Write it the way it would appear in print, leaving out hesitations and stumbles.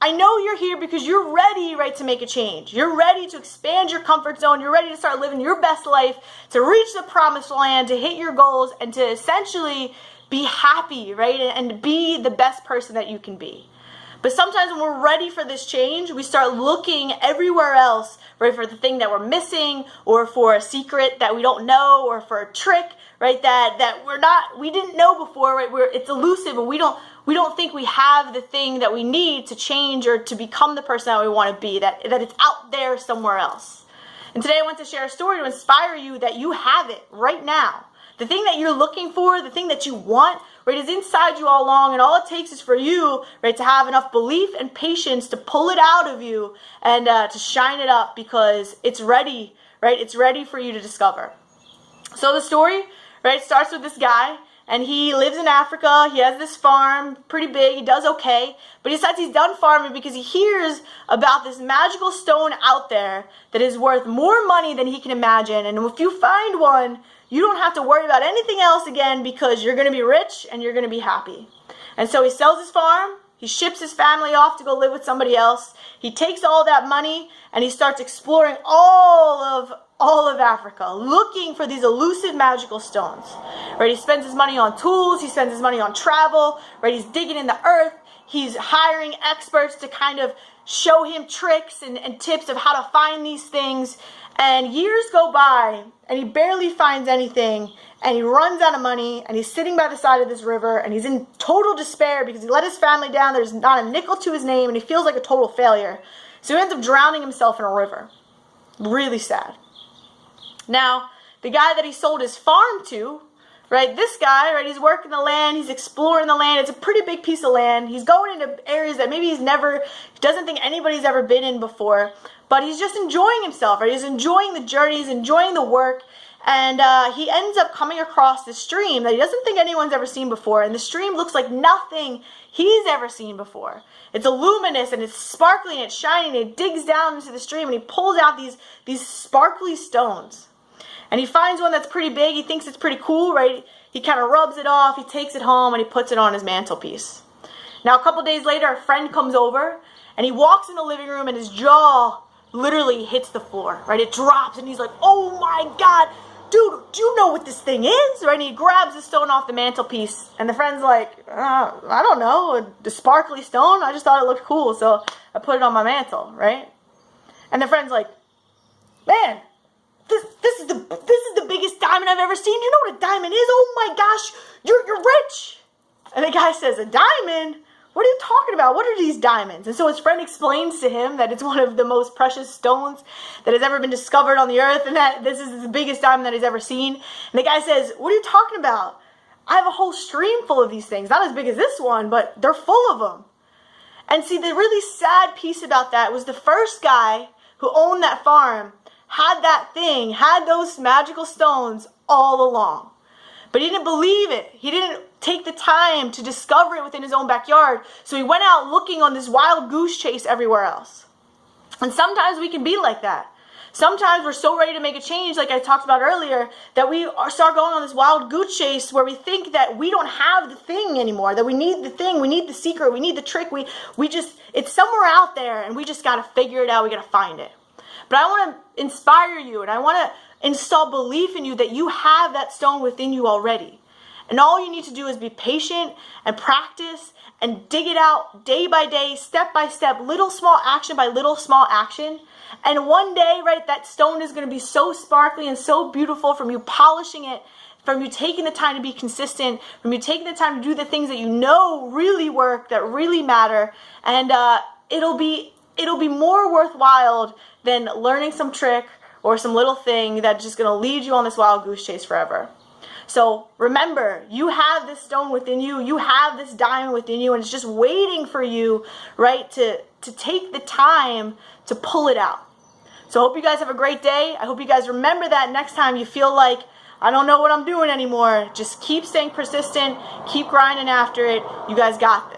I know you're here because you're ready, right, to make a change. You're ready to expand your comfort zone. You're ready to start living your best life, to reach the promised land, to hit your goals, and to essentially be happy, right, and be the best person that you can be. But sometimes when we're ready for this change, we start looking everywhere else, right, for the thing that we're missing, or for a secret that we don't know, or for a trick, right, that we didn't know before, right? It's elusive, and we don't think we have the thing that we need to change or to become the person that we want to be, that it's out there somewhere else. And today I want to share a story to inspire you that you have it right now. The thing that you're looking for, the thing that you want, right, is inside you all along, and all it takes is for you, right, to have enough belief and patience to pull it out of you and to shine it up, because it's ready, right? It's ready for you to discover. So the story, right, starts with this guy, and he lives in Africa. He has this farm, pretty big. He does okay, but he decides he's done farming because he hears about this magical stone out there that is worth more money than he can imagine. And if you find one, you don't have to worry about anything else again, because you're going to be rich and you're going to be happy. And so he sells his farm. He ships his family off to go live with somebody else. He takes all that money and he starts exploring all of Africa, looking for these elusive magical stones. Right? He spends his money on tools. He spends his money on travel. Right? He's digging in the earth. He's hiring experts to kind of show him tricks and tips of how to find these things. And years go by, and he barely finds anything, and he runs out of money, and he's sitting by the side of this river, and he's in total despair because he let his family down. There's not a nickel to his name, and he feels like a total failure. So he ends up drowning himself in a river. Really sad. Now, the guy that he sold his farm to, right, this guy, right, he's working the land, he's exploring the land. It's a pretty big piece of land. He's going into areas that maybe he doesn't think anybody's ever been in before, but he's just enjoying himself, right? He's enjoying the journey, he's enjoying the work, and he ends up coming across this stream that he doesn't think anyone's ever seen before, and the stream looks like nothing he's ever seen before. It's luminous, and it's sparkling, and it's shining, and it digs down into the stream, and he pulls out these sparkly stones. And he finds one that's pretty big. He thinks it's pretty cool, right? He kind of rubs it off. He takes it home, and he puts it on his mantelpiece. Now, a couple days later, a friend comes over, and he walks in the living room, and his jaw literally hits the floor, right? It drops, and he's like, oh, my God. Dude, do you know what this thing is? Right? And he grabs the stone off the mantelpiece, and the friend's like, I don't know, the sparkly stone? I just thought it looked cool, so I put it on my mantle, right? And the friend's like, man, this is the biggest diamond I've ever seen. You know what a diamond is? Oh my gosh, you're rich. And the guy says, a diamond? What are you talking about? What are these diamonds? And so his friend explains to him that it's one of the most precious stones that has ever been discovered on the earth, and that this is the biggest diamond that he's ever seen. And the guy says, what are you talking about? I have a whole stream full of these things. Not as big as this one, but they're full of them. And see, the really sad piece about that was the first guy who owned that farm had that thing, had those magical stones all along. But he didn't believe it. He didn't take the time to discover it within his own backyard. So he went out looking on this wild goose chase everywhere else. And sometimes we can be like that. Sometimes we're so ready to make a change, like I talked about earlier, that we start going on this wild goose chase where we think that we don't have the thing anymore, that we need the thing, we need the secret, we need the trick, it's somewhere out there, and we just got to figure it out, we got to find it. But I want to inspire you, and I want to install belief in you that you have that stone within you already. And all you need to do is be patient and practice and dig it out day by day, step by step, little small action by little small action. And one day, right, that stone is going to be so sparkly and so beautiful from you polishing it, from you taking the time to be consistent, from you taking the time to do the things that you know really work, that really matter. And it'll be more worthwhile than learning some trick or some little thing that's just going to lead you on this wild goose chase forever. So remember, you have this stone within you, you have this diamond within you, and it's just waiting for you, right, to take the time to pull it out. So I hope you guys have a great day. I hope you guys remember that next time you feel like, I don't know what I'm doing anymore. Just keep staying persistent, keep grinding after it. You guys got this.